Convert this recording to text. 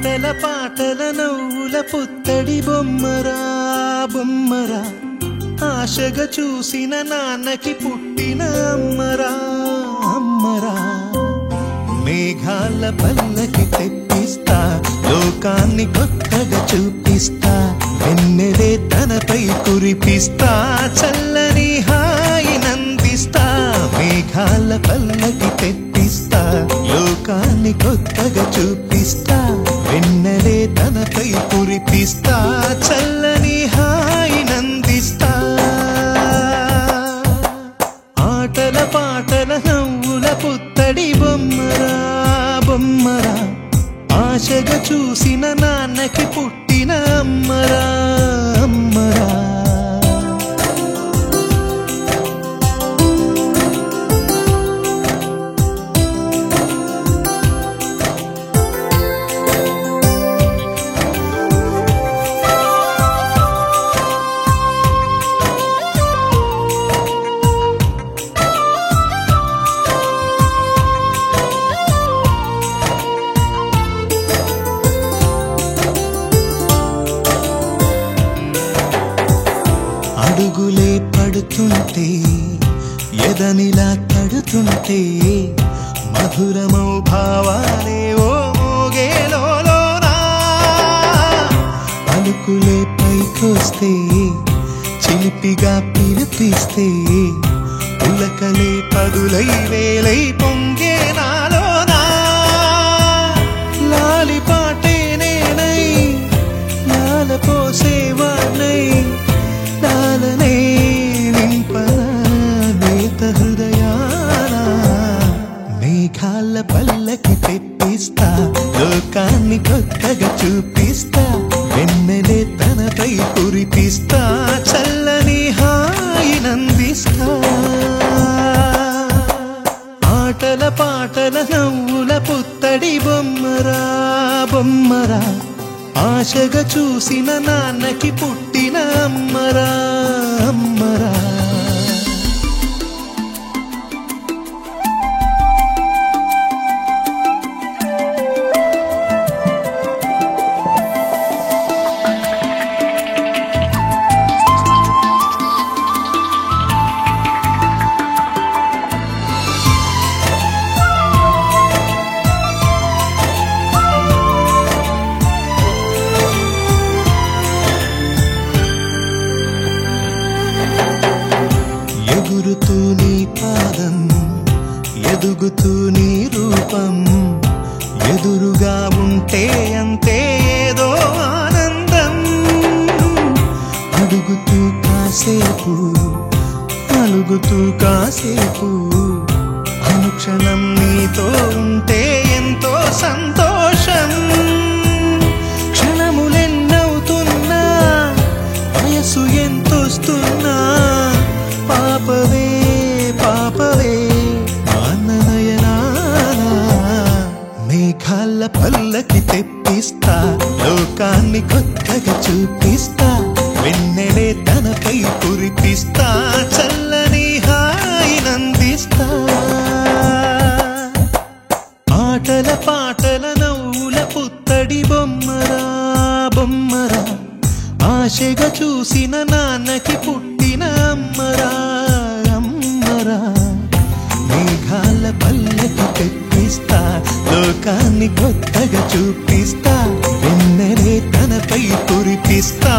ఆటల పాటల నవ్వుల పుత్తడి బొమ్మరా బొమ్మరా, ఆశగా చూసిన నాన్నకి పుట్టిన అమ్మరా అమ్మరా. మేఘాల పల్లకి తెప్పిస్తా, లోకాన్ని కొత్తగా చూపిస్తా, వెన్నెలే తనపై కురిపిస్తా, చల్లని హాయినందిస్తా. మేఘాల పల్లకి తెప్పిస్తా, లోకాన్ని కొత్తగా చూపిస్తా, వెన్నెలే తనపై కురిపిస్తా, చల్లని హాయినందిస్తా. ఆటల పాటల నవ్వుల పుత్తడి బొమ్మరా బొమ్మరా, ఆశగా చూసిన నాన్నకి పుట్టిన అమ్మరా అమ్మరా. అడుగులే పడుతుంటే ఎదనిలా తడుతుంటే, మధురమౌ భావాలే ఓ మోగేలోనా. పలుకులే పైకొస్తే చిలిపిగా పిలిపిస్తే, పులకలే పదులై వేలై పొంగే నాలోనా. లాలి పాటే నేనై లాల పోసేవాణ్ణై, లాలనే నింపనా నేత హృదయాన. మేఘాల పల్లకి తెప్పిస్తా, లోకాన్ని కొత్తగా చూపిస్తా, వెన్నెలే తనపై కురిపిస్తా, చల్లని హాయినందిస్తా. ఆటల పాటల నవ్వుల పుత్తడి బొమ్మరా బొమ్మరా, ఆశగా చూసిన నాన్నకి పుట్టిన అమ్మరా అమ్మరా. ఎగురుతూ నీ పాదం, ఎదుగుతూ నీ రూపం, ఎదురుగా ఉంటే అంతే ఏదో ఆనందం. అడుగుతూ కాసేపు అలుగుతూ కాసేపు, అనుక్షణం నీతో ఉంటే ఎంతో సంతోషం. క్షణములెన్నవుతున్నా, వయసు ఎంతొస్తున్నా, పాపవే పాపవే నయనానా. మేఘాల పల్లకి తెప్పిస్తా, లోకాన్ని కొత్తగా చూపిస్తా, వెన్నెలే తనపై కురిపిస్తా, చల్లని హాయినందిస్తా. ఆటల పాటల నవ్వుల పుత్తడి బొమ్మరా బొమ్మరా, ఆశగా చూసిన నాన్నకి పుట్టిన అమ్మరా అమ్మరా. మేఘాల పల్లకి తెప్పిస్తా, లోకాన్ని కొత్తగా చూపిస్తా, వెన్నెలే తనపై కురిపిస్తా.